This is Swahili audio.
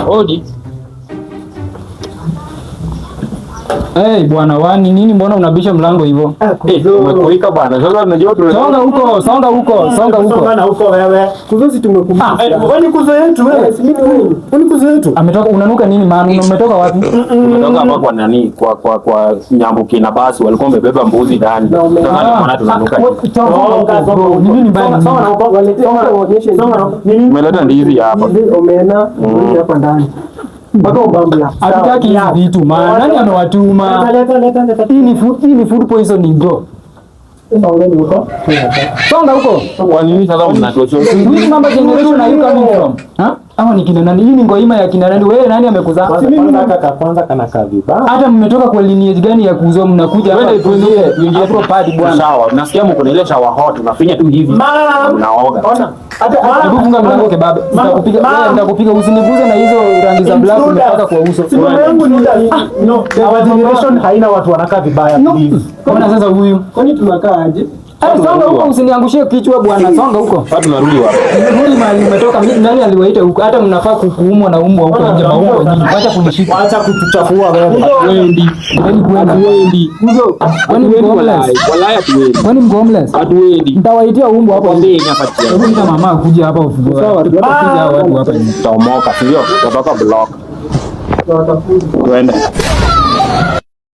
Odi. Bwana wani nini, mbona unabisha mlango hivyo? Umekuika bwana. Sasa unajua songa huko. Bwana huko wewe. Kuzozi tumekupa. Kwani kuzo yetu wewe? Kwani kuzo yetu? Ametoka, unanuka nini maana? Umetoka wapi? Umetoka hapa kwa nani? Kwa Nyambuki na basi walikuwa wamebeba mbuzi ndani. Sasa maana tunanuka. Nini mbaya? Songa. Umeleta ndizi hapa. Omena hapa ndani. Bado ubambla. Hatutaki hizi vitu maana. Nani amewatuma? Leta. Hii ni food poisoning bro. Songa huko. Kwa nini sasa mnatocho? Which number generation are you coming from? Hawa ni kina nani? Hii ni ngoima ya kina nani? Wewe nani amekuzaa? Kwanza kana vibaya. Hata mmetoka kwa lineage gani ya kuzo mnakuja hapa tuingie hapo party bwana. Sawa, nasikia mko na ile shower hot, unafinya tu hivi. Unaoga. Ona. Hata funga mlango kebaba. Nitakupiga usiniguze na hizo rangi za black umepaka kwa uso. Simu yangu ni no, our generation haina watu wanakaa vibaya please. Kama sasa huyu. Kwani tunakaa aje? Songa huko, usiniangushie kichwa bwana. Songa huko. Sasa tunarudi wapi? Rudi mahali umetoka. Nani aliwaita huko? Hata mnafaa kuumwa na umbwa huko nje maumbo nyingi. Acha kunishika. Acha kutuchafua wewe. Wendi. Kwani mko homeless? Hatuendi. Nitawaitia umbwa hapo. Ndio hapa tena. Hebu mama akuja hapa ufungue. Sawa, tutapiga hao watu hapa nje. Tomoka, sio? Kutoka block. Twende.